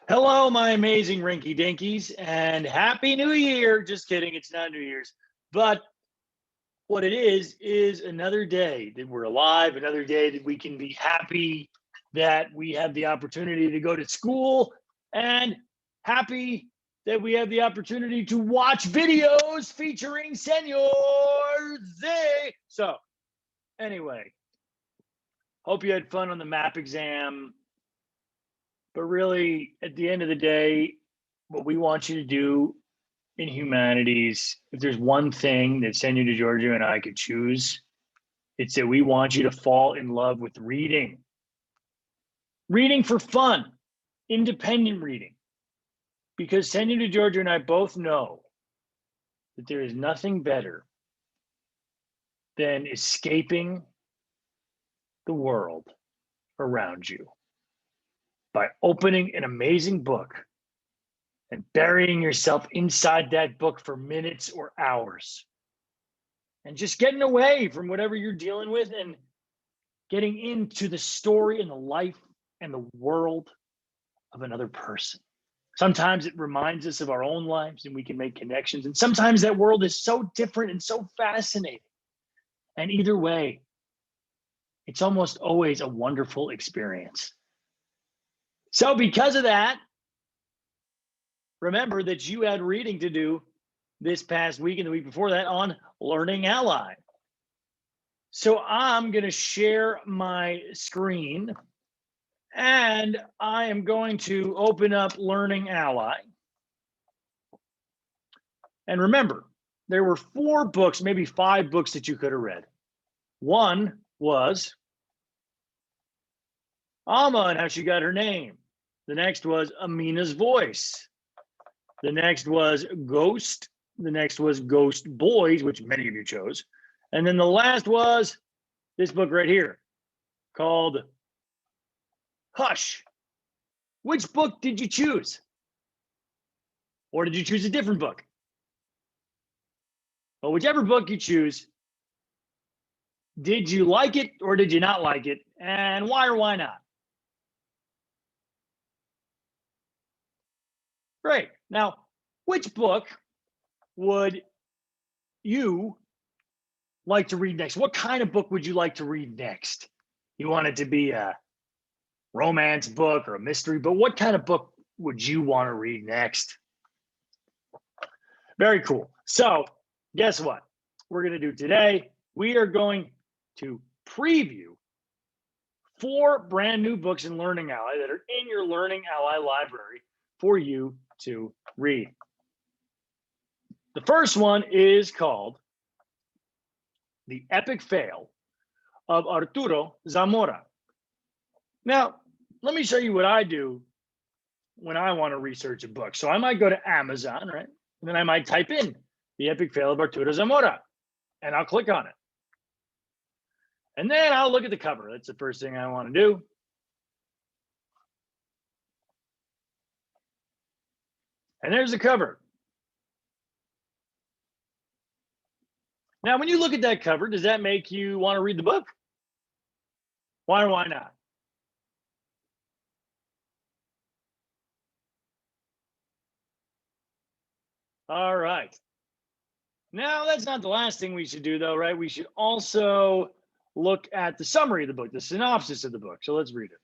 Hello, my amazing Rinky Dinkies, and Happy New Year. Just kidding, it's not New Year's. But what it is another day that we're alive, another day that we can be happy that we have the opportunity to go to school, and happy that we have the opportunity to watch videos featuring Senor Z. So, anyway, hope you had fun on the map exam. But really, at the end of the day, what we want you to do in humanities, if there's one thing that Senor DeGiorgio and I could choose, it's that we want you to fall in love with reading. Reading for fun, independent reading. Because Senor DeGiorgio and I both know that there is nothing better than escaping the world around you by opening an amazing book and burying yourself inside that book for minutes or hours and just getting away from whatever you're dealing with and getting into the story and the life and the world of another person. Sometimes it reminds us of our own lives and we can make connections. And sometimes that world is so different and so fascinating. And either way, it's almost always a wonderful experience. So because of that, remember that you had reading to do this past week and the week before that on Learning Ally. So I'm going to share my screen and I am going to open up Learning Ally. And remember, there were 4 books, maybe 5 books that you could have read. One was Alma and How She Got Her Name. The next was Amina's Voice. The next was Ghost. The next was Ghost Boys, which many of you chose. And then the last was this book right here called Hush. Which book did you choose? Or did you choose a different book? Well, whichever book you choose, did you like it or did you not like it? And why or why not? Great. Now, which book would you like to read next? What kind of book would you like to read next? You want it to be a romance book or a mystery book? What kind of book would you want to read next? Very cool. So guess what we're going to do today? We are going to preview 4 brand new books in Learning Ally that are in your Learning Ally library for you to read. The first one is called The Epic Fail of Arturo Zamora. Now, let me show you what I do when I want to research a book. So I might go to Amazon, right? And then I might type in The Epic Fail of Arturo Zamora, and I'll click on it. And then I'll look at the cover. That's the first thing I want to do. And there's the cover. Now, when you look at that cover, does that make you want to read the book? Why or why not? All right. Now, that's not the last thing we should do, though, right? We should also look at the summary of the book, the synopsis of the book. So let's read it.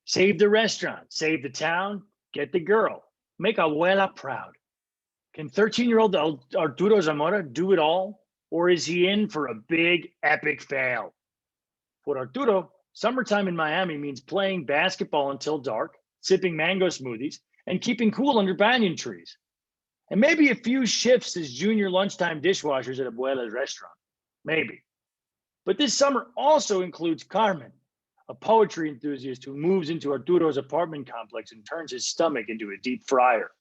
Save the restaurant, save the town, get the girl, make Abuela proud. Can 13-year-old Arturo Zamora do it all? Or is he in for a big, epic fail? For Arturo, summertime in Miami means playing basketball until dark, sipping mango smoothies, and keeping cool under banyan trees. And maybe a few shifts as junior lunchtime dishwashers at Abuela's restaurant. Maybe. But this summer also includes Carmen, a poetry enthusiast who moves into Arturo's apartment complex and turns his stomach into a deep fryer.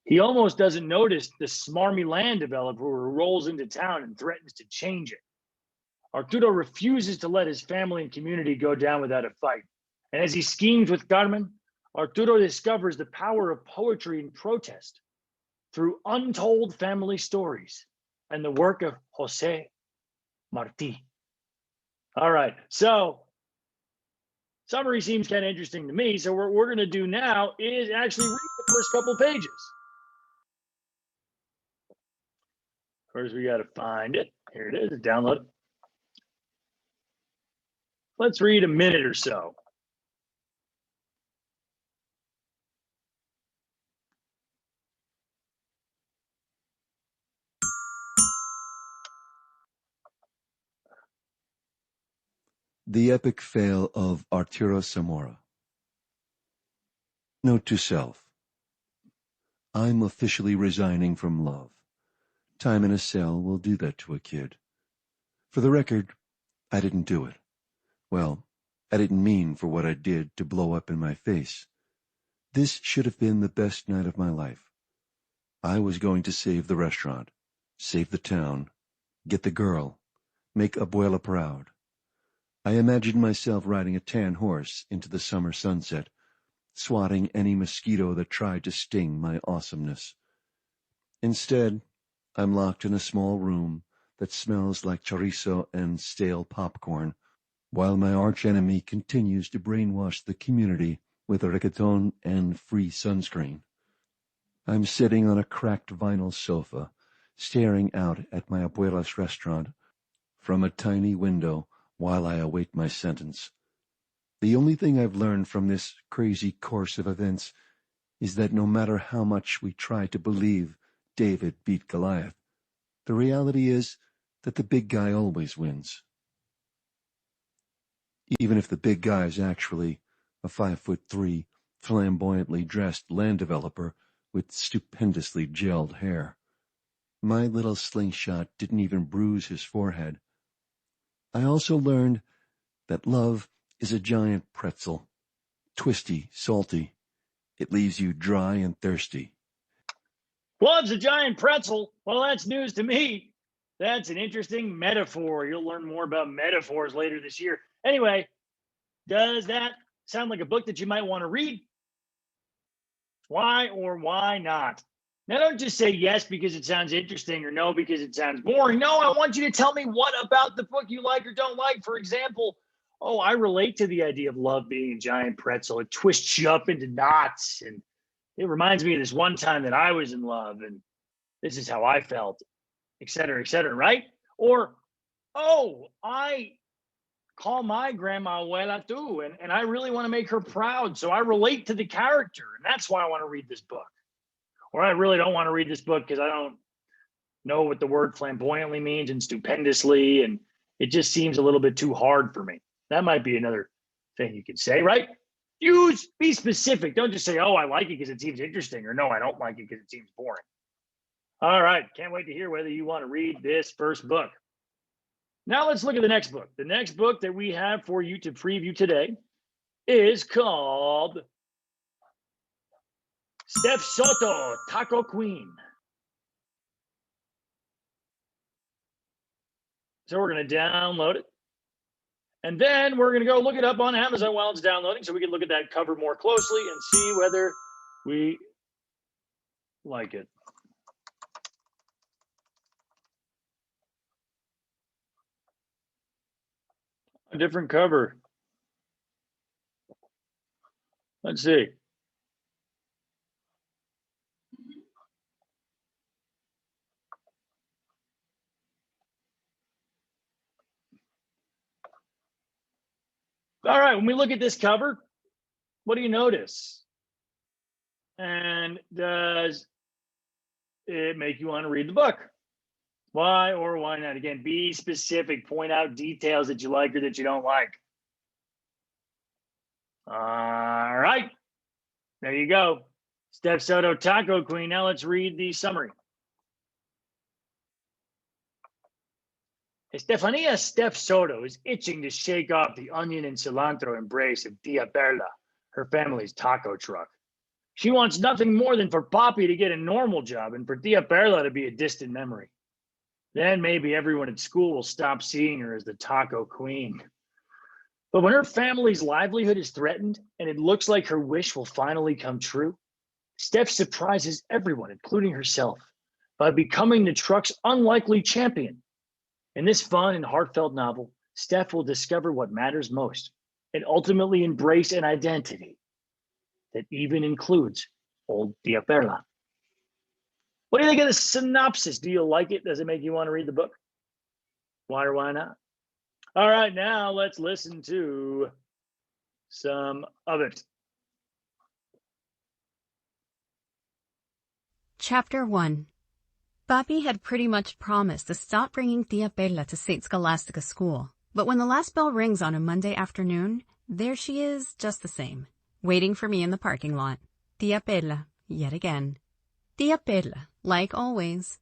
He almost doesn't notice the smarmy land developer who rolls into town and threatens to change it. Arturo refuses to let his family and community go down without a fight. And as he schemes with Carmen, Arturo discovers the power of poetry and protest through untold family stories and the work of Jose Marti. All right, so Summary seems kind of interesting to me. So what we're going to do now is actually read the first couple pages. Of course, we got to find it. Here it is. Download it. Let's read a minute or so. The Epic Fail of Arturo Zamora. Note to self. I'm officially resigning from love. Time in a cell will do that to a kid. For the record, I didn't do it. Well, I didn't mean for what I did to blow up in my face. This should have been the best night of my life. I was going to save the restaurant, save the town, get the girl, make Abuela proud. I imagined myself riding a tan horse into the summer sunset, swatting any mosquito that tried to sting my awesomeness. Instead, I'm locked in a small room that smells like chorizo and stale popcorn, while my archenemy continues to brainwash the community with reggaeton and free sunscreen. I'm sitting on a cracked vinyl sofa, staring out at my abuela's restaurant from a tiny window while I await my sentence. The only thing I've learned from this crazy course of events is that no matter how much we try to believe David beat Goliath, the reality is that the big guy always wins. Even if the big guy is actually a 5'3", flamboyantly dressed land developer with stupendously gelled hair. My little slingshot didn't even bruise his forehead. I also learned that love is a giant pretzel, twisty, salty. It leaves you dry and thirsty. Love's a giant pretzel. Well, that's news to me. That's an interesting metaphor. You'll learn more about metaphors later this year. Anyway, does that sound like a book that you might want to read? Why or why not? Now, don't just say yes because it sounds interesting or no because it sounds boring. No, I want you to tell me what about the book you like or don't like. For example, oh, I relate to the idea of love being a giant pretzel. It twists you up into knots. And it reminds me of this one time that I was in love and this is how I felt, et cetera, right? Or, oh, I call my grandma abuela too, and I really want to make her proud. So I relate to the character, and that's why I want to read this book. Or I really don't want to read this book because I don't know what the word flamboyantly means and stupendously, and it just seems a little bit too hard for me. That might be another thing you could say, right? Be specific. Don't just say, oh, I like it because it seems interesting, or no, I don't like it because it seems boring. All right, can't wait to hear whether you want to read this first book. Now let's look at the next book. The next book that we have for you to preview today is called Steph Soto, Taco Queen. So we're going to download it. And then we're going to go look it up on Amazon while it's downloading so we can look at that cover more closely and see whether we like it. A different cover. Let's see. All right, when we look at this cover, what do you notice? And does it make you want to read the book? Why or why not? Again, be specific. Point out details that you like or that you don't like. All right, there you go. Steph Soto, Taco Queen. Now let's read the summary. Estefania Steph Soto is itching to shake off the onion and cilantro embrace of Tia Perla, her family's taco truck. She wants nothing more than for Papi to get a normal job and for Tia Perla to be a distant memory. Then maybe everyone at school will stop seeing her as the taco queen. But when her family's livelihood is threatened and it looks like her wish will finally come true, Steph surprises everyone, including herself, by becoming the truck's unlikely champion. In this fun and heartfelt novel, Steph will discover what matters most: and ultimately embrace an identity that even includes old Tia Perla. What do you think of the synopsis? Do you like it? Does it make you want to read the book? Why or why not? All right, now let's listen to some of it. Chapter 1. Papi had pretty much promised to stop bringing Tia Perla to St. Scholastica School, but when the last bell rings on a Monday afternoon, there she is just the same, waiting for me in the parking lot. Tia Perla, yet again. Tia Perla, like always.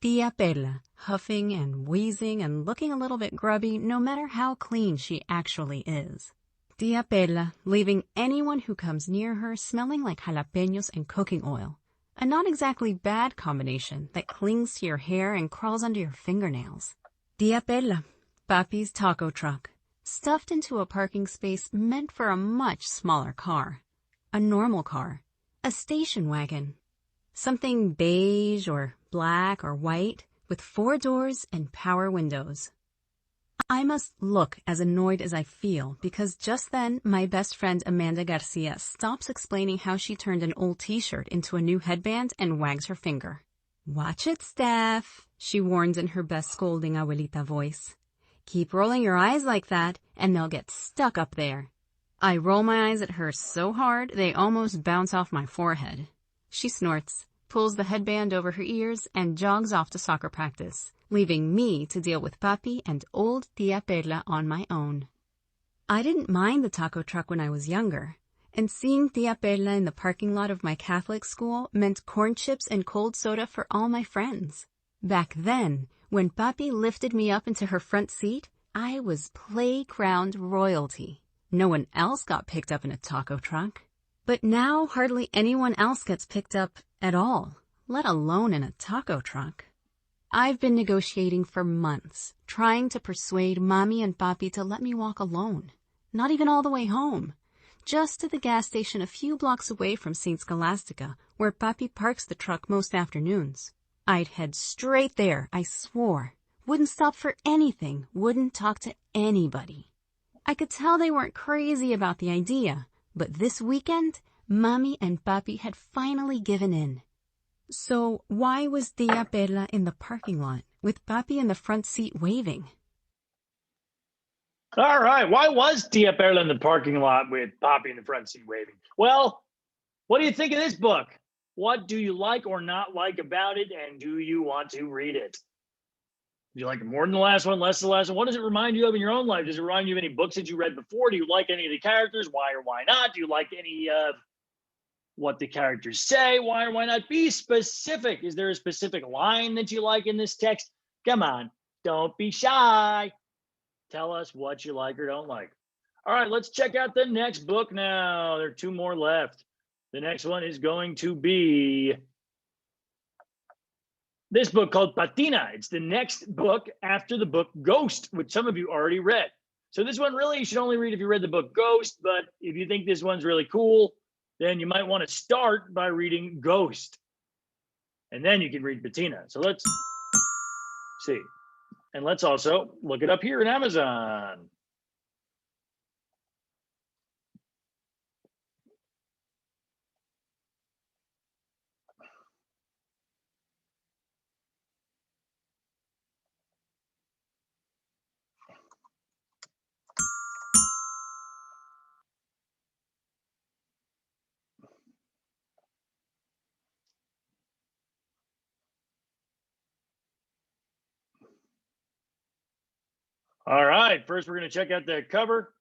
Tia Perla, huffing and wheezing and looking a little bit grubby no matter how clean she actually is. Tia Perla, leaving anyone who comes near her smelling like jalapenos and cooking oil. A not exactly bad combination that clings to your hair and crawls under your fingernails. Tia Perla, Papi's taco truck, stuffed into a parking space meant for a much smaller car. A normal car. A station wagon. Something beige or black or white with 4 doors and power windows. I must look as annoyed as I feel because just then my best friend Amanda Garcia stops explaining how she turned an old t-shirt into a new headband and wags her finger. "Watch it, Steph," she warns in her best scolding abuelita voice. "Keep rolling your eyes like that and they'll get stuck up there." I roll my eyes at her so hard they almost bounce off my forehead. She snorts, pulls the headband over her ears, and jogs off to soccer practice, leaving me to deal with Papi and old Tia Perla on my own. I didn't mind the taco truck when I was younger, and seeing Tia Perla in the parking lot of my Catholic school meant corn chips and cold soda for all my friends. Back then, when Papi lifted me up into her front seat, I was playground royalty. No one else got picked up in a taco truck. But now hardly anyone else gets picked up at all, let alone in a taco truck. I've been negotiating for months, trying to persuade Mommy and Papi to let me walk alone. Not even all the way home. Just to the gas station a few blocks away from St. Scholastica, where Papi parks the truck most afternoons. I'd head straight there, I swore. Wouldn't stop for anything, wouldn't talk to anybody. I could tell they weren't crazy about the idea, but this weekend, Mommy and Papi had finally given in. So why was Tia Perla in the parking lot, with Papi in the front seat waving? All right, why was Tia Perla in the parking lot with Papi in the front seat waving? Well, what do you think of this book? What do you like or not like about it, and do you want to read it? Do you like it more than the last one, less than the last one? What does it remind you of in your own life? Does it remind you of any books that you read before? Do you like any of the characters? Why or why not? Do you like any of what the characters say? Why or why not? Be specific. Is there a specific line that you like in this text? Come on, don't be shy. Tell us what you like or don't like. All right, let's check out the next book now. There are 2 more left. The next one is going to be this book called Patina. It's the next book after the book Ghost, which some of you already read. So this one really you should only read if you read the book Ghost, but if you think this one's really cool, then you might want to start by reading Ghost. And then you can read Patina. So let's see. And let's also look it up here in Amazon. All right, first we're going to check out the cover.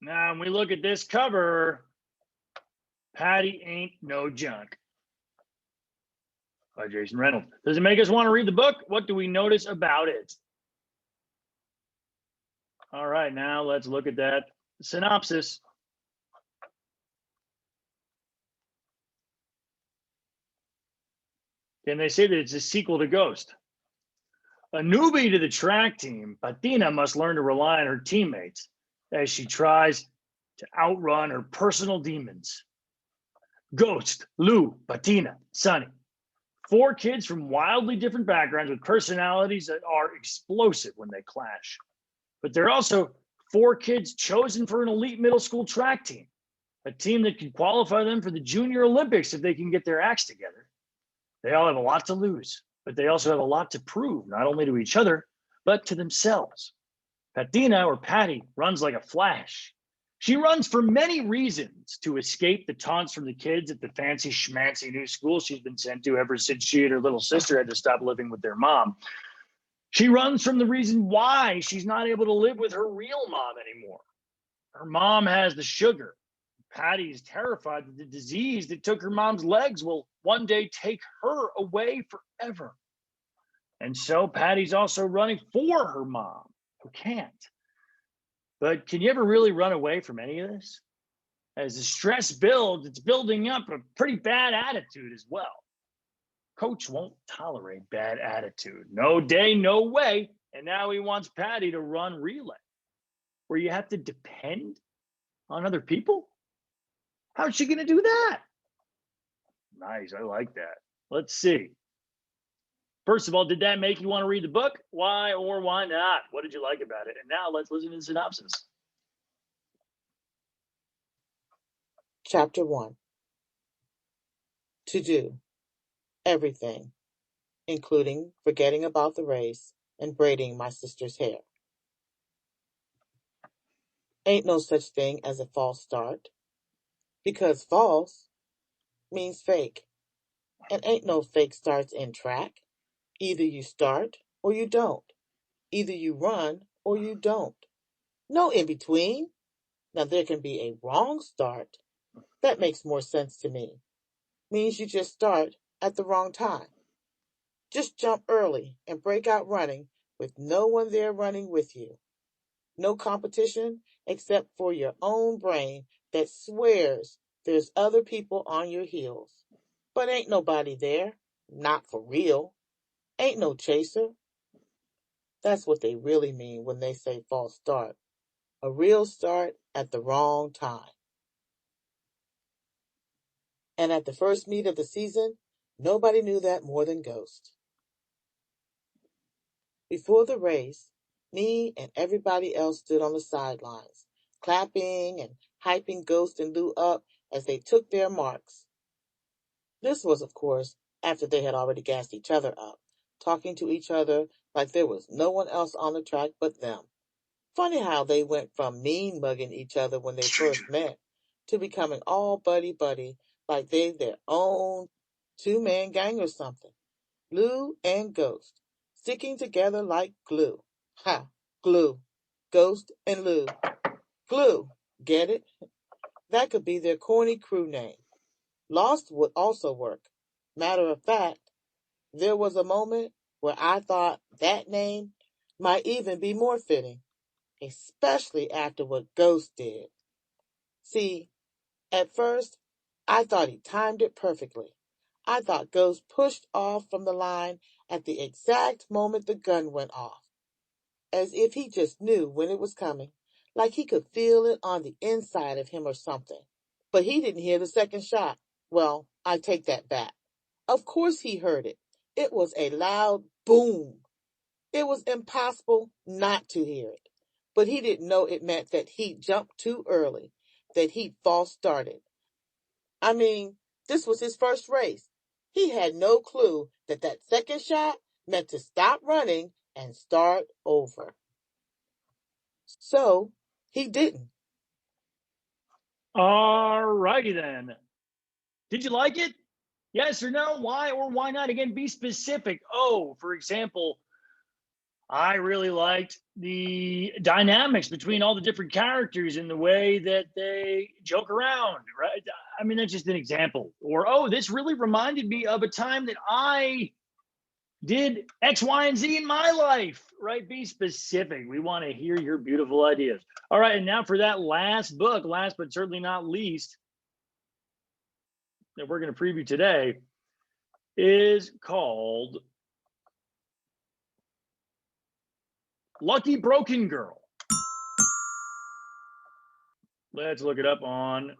Now, when we look at this cover, Patty Ain't No Junk by Jason Reynolds. Does it make us want to read the book? What do we notice about it? All right, now let's look at that synopsis. Can they say that it's a sequel to Ghost? A newbie to the track team, Patina must learn to rely on her teammates as she tries to outrun her personal demons. Ghost, Lou, Patina, Sonny. 4 kids from wildly different backgrounds with personalities that are explosive when they clash. But they're also 4 kids chosen for an elite middle school track team, a team that can qualify them for the Junior Olympics if they can get their acts together. They all have a lot to lose, but they also have a lot to prove, not only to each other, but to themselves. Patina, or Patty, runs like a flash. She runs for many reasons: to escape the taunts from the kids at the fancy schmancy new school she's been sent to ever since she and her little sister had to stop living with their mom. She runs from the reason why she's not able to live with her real mom anymore. Her mom has the sugar. Patty's terrified that the disease that took her mom's legs will one day take her away forever. And so Patty's also running for her mom, who can't. But can you ever really run away from any of this? As the stress builds, it's building up a pretty bad attitude as well. Coach won't tolerate bad attitude. No day, no way. And now he wants Patty to run relay, where you have to depend on other people. How's she going to do that? Nice, I like that. Let's see. First of all, did that make you want to read the book? Why or why not? What did you like about it? And now let's listen to the synopsis. Chapter 1. To do everything, including forgetting about the race and braiding my sister's hair. Ain't no such thing as a false start, because false means fake, and ain't no fake starts in track. Either you start or you don't. Either you run or you don't. No in between. Now there can be a wrong start. That makes more sense to me. Means you just start at the wrong time. Just jump early and break out running with no one there running with you. No competition except for your own brain that swears there's other people on your heels. But ain't nobody there, not for real. Ain't no chaser. That's what they really mean when they say false start. A real start at the wrong time. And at the first meet of the season, nobody knew that more than Ghost. Before the race, me and everybody else stood on the sidelines, clapping and hyping Ghost and Lou up as they took their marks. This was, of course, after they had already gassed each other up, talking to each other like there was no one else on the track but them. Funny how they went from mean mugging each other when they first met to becoming all buddy-buddy like they their own two-man gang or something. Lou and Ghost, sticking together like glue. Ha! Glue. Ghost and Lou. Glue. Get it? That could be their corny crew name. Lost would also work. Matter of fact, there was a moment where I thought that name might even be more fitting, especially after what Ghost did. See, at first, I thought he timed it perfectly. I thought Ghost pushed off from the line at the exact moment the gun went off, as if he just knew when it was coming, like he could feel it on the inside of him or something. But he didn't hear the second shot. Well, I take that back. Of course he heard it. It was a loud boom. It was impossible not to hear it. But he didn't know it meant that he jumped too early, that he'd false started. I mean, this was his first race. He had no clue that that second shot meant to stop running and start over. So he didn't. All righty then. Did you like it? Yes or no? Why or why not? Again, be specific. Oh, for example, I really liked the dynamics between all the different characters and the way that they joke around, right? I mean, that's just an example. Or, oh, this really reminded me of a time that I did X, Y, and Z in my life, right? Be specific. We want to hear your beautiful ideas. All right, and now for that last book, last but certainly not least, that we're going to preview today is called Lucky Broken Girl. Let's look it up on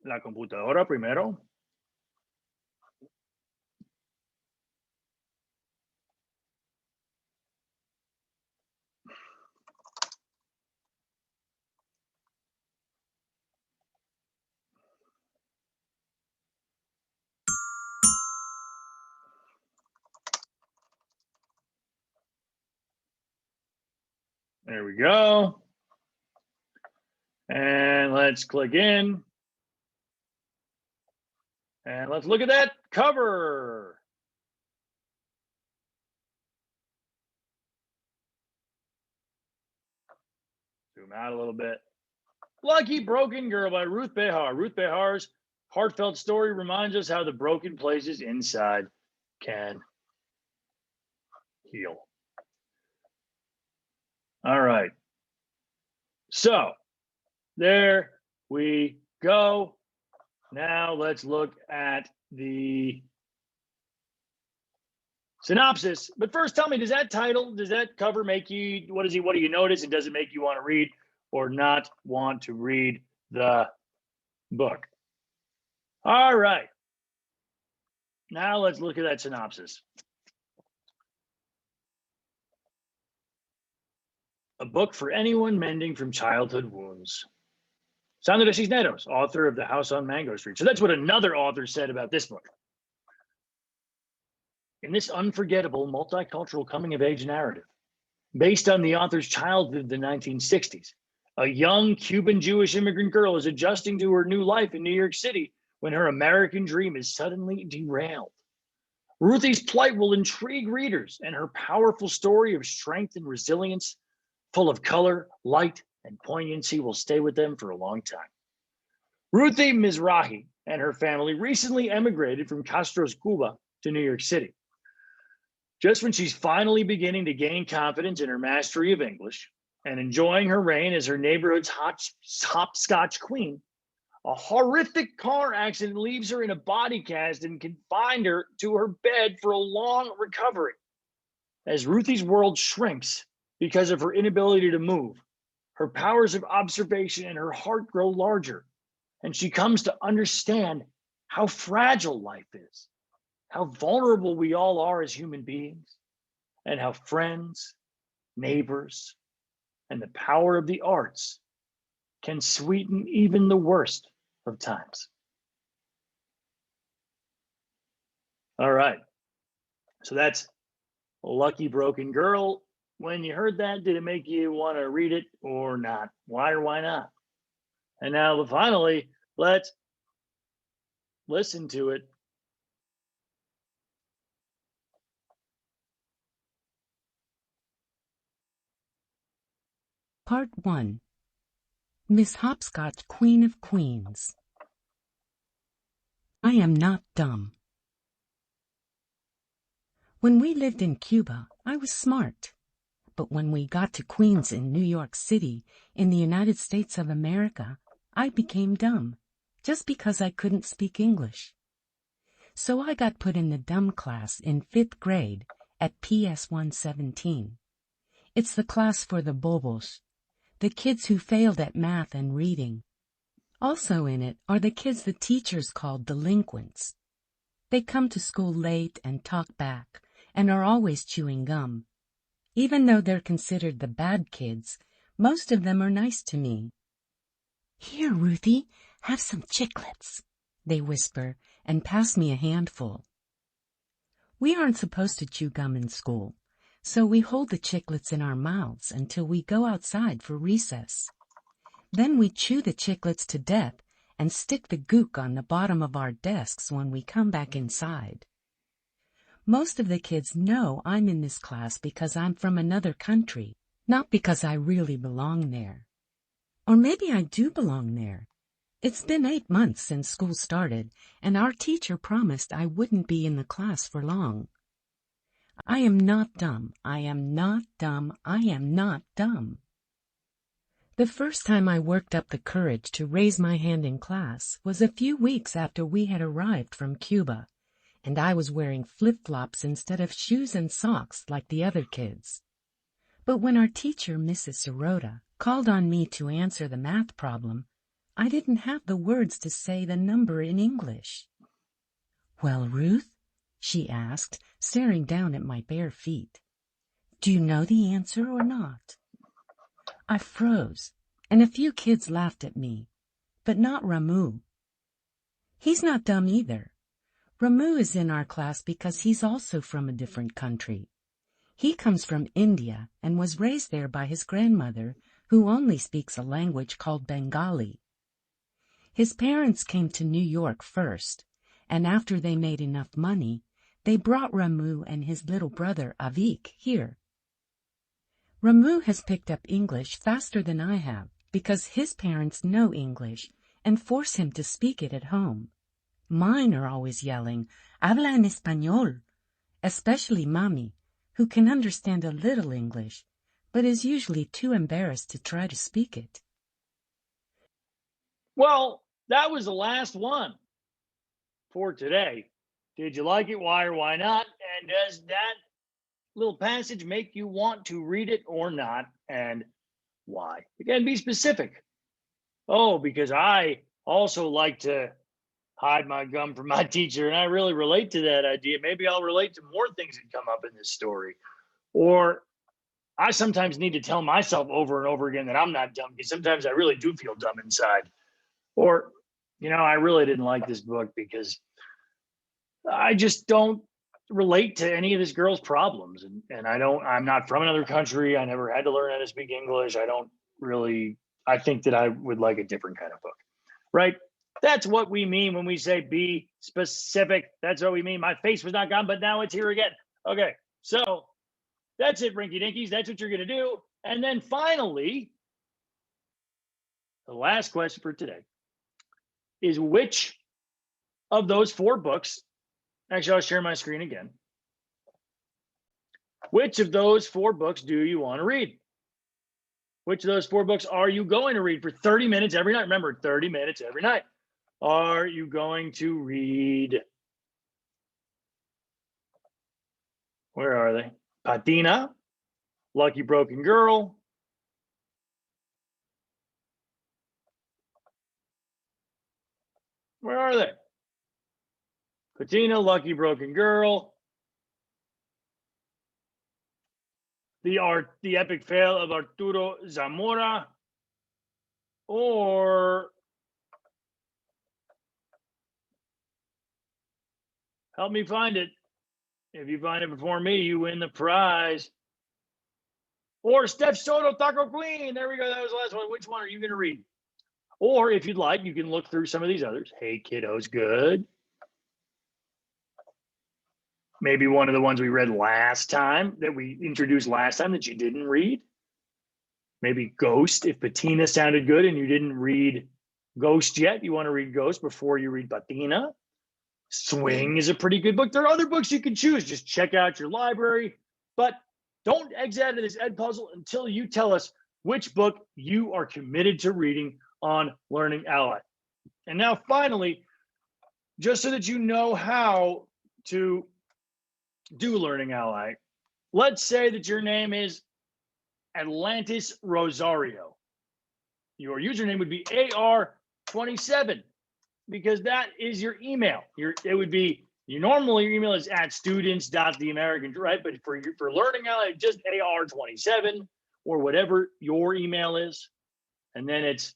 la computadora primero. There we go. And let's click in. And let's look at that cover. Zoom out a little bit. Lucky Broken Girl by Ruth Behar. Ruth Behar's heartfelt story reminds us how the broken places inside can heal. All right. So there we go. Now let's look at the synopsis. But first, tell me, does that cover make you, what do you notice? And does it make you want to read or not want to read the book? All right. Now let's look at that synopsis. A book for anyone mending from childhood wounds. Sandra Cisneros, author of The House on Mango Street. So that's what another author said about this book. In this unforgettable multicultural coming-of-age narrative, based on the author's childhood in the 1960s, a young Cuban Jewish immigrant girl is adjusting to her new life in New York City when her American dream is suddenly derailed. Ruthie's plight will intrigue readers, and her powerful story of strength and resilience, full of color, light, and poignancy, will stay with them for a long time. Ruthie Mizrahi and her family recently emigrated from Castros, Cuba to New York City. Just when she's finally beginning to gain confidence in her mastery of English and enjoying her reign as her neighborhood's hopscotch queen, a horrific car accident leaves her in a body cast and confined her to her bed for a long recovery. As Ruthie's world shrinks because of her inability to move, her powers of observation and her heart grow larger, and she comes to understand how fragile life is, how vulnerable we all are as human beings, and how friends, neighbors, and the power of the arts can sweeten even the worst of times. All right. So that's Lucky Broken Girl. When you heard that, did it make you want to read it or not? Why or why not? And now finally, let's listen to it. Part 1. Miss Hopscotch, Queen of Queens. I am not dumb. When we lived in Cuba, I was smart. But when we got to Queens in New York City, in the United States of America, I became dumb, just because I couldn't speak English. So I got put in the dumb class in 5th grade at PS 117. It's the class for the bobos, the kids who failed at math and reading. Also in it are the kids the teachers called delinquents. They come to school late and talk back, and are always chewing gum. Even though they're considered the bad kids, most of them are nice to me. "Here, Ruthie, have some chiclets," they whisper, and pass me a handful. We aren't supposed to chew gum in school, so we hold the chiclets in our mouths until we go outside for recess. Then we chew the chiclets to death and stick the gook on the bottom of our desks when we come back inside. Most of the kids know I'm in this class because I'm from another country, not because I really belong there. Or maybe I do belong there. It's been 8 months since school started, and our teacher promised I wouldn't be in the class for long. I am not dumb. I am not dumb. I am not dumb. The first time I worked up the courage to raise my hand in class was a few weeks after we had arrived from Cuba, and I was wearing flip-flops instead of shoes and socks like the other kids. But when our teacher, Mrs. Sirota, called on me to answer the math problem, I didn't have the words to say the number in English. "Well, Ruth," she asked, staring down at my bare feet, "do you know the answer or not?" I froze, and a few kids laughed at me, but not Ramu. He's not dumb either. Ramu is in our class because he's also from a different country. He comes from India and was raised there by his grandmother, who only speaks a language called Bengali. His parents came to New York first, and after they made enough money, they brought Ramu and his little brother Avik here. Ramu has picked up English faster than I have because his parents know English and force him to speak it at home. Mine are always yelling, "Habla en español," especially Mommy, who can understand a little English, but is usually too embarrassed to try to speak it. Well, that was the last one for today. Did you like it? Why or why not? And does that little passage make you want to read it or not? And why? Again, be specific. Oh, because I also like to hide my gum from my teacher, and I really relate to that idea. Maybe I'll relate to more things that come up in this story. Or I sometimes need to tell myself over and over again that I'm not dumb, because sometimes I really do feel dumb inside. Or, I really didn't like this book because I just don't relate to any of this girl's problems. And I'm not from another country. I never had to learn how to speak English. I think that I would like a different kind of book, right? That's what we mean when we say be specific. That's what we mean. My face was not gone, but now it's here again. Okay, so that's it, Rinky Dinkies. That's what you're going to do. And then finally, the last question for today is, which of those 4 books, actually, I'll share my screen again. Which of those 4 books do you want to read? Which of those 4 books are you going to read for 30 minutes every night? Remember, 30 minutes every night. Are you going to read? Where are they? Patina, Lucky Broken Girl, where are they? Patina, Lucky Broken Girl, the epic fail of Arturo Zamora, or help me find it. If you find it before me, you win the prize. Or Steph Soto, Taco Queen. There we go. That was the last one. Which one are you going to read? Or if you'd like, you can look through some of these others. Hey, Kiddos, good. Maybe one of the ones we read last time, that we introduced last time, that you didn't read. Maybe Ghost, if Patina sounded good and you didn't read Ghost yet, you want to read Ghost before you read Patina. Swing is a pretty good book. There are other books you can choose. Just check out your library. But don't exit out of this Ed puzzle until you tell us which book you are committed to reading on Learning Ally. And now, finally, just so that you know how to do Learning Ally, let's say that your name is Atlantis Rosario. Your username would be AR27, because that is your email. It would be, normally your email is at students.theamerican, right? But for Learning Ally, just AR27 or whatever your email is. And then it's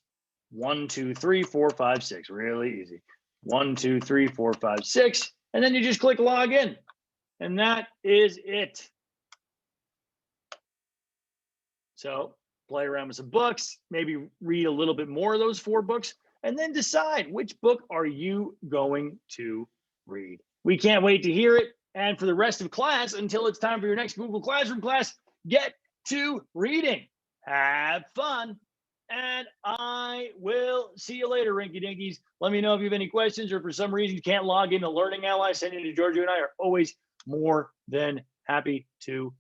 1, 2, 3, 4, 5, 6. Really easy. 1, 2, 3, 4, 5, 6. And then you just click log in. And that is it. So play around with some books, maybe read a little bit more of those 4 books, and then decide which book are you going to read. We can't wait to hear it. And for the rest of class, until it's time for your next Google Classroom class, get to reading. Have fun. And I will see you later, Rinky Dinkies. Let me know if you have any questions, or for some reason you can't log into Learning Ally. Sending to Giorgio and I are always more than happy to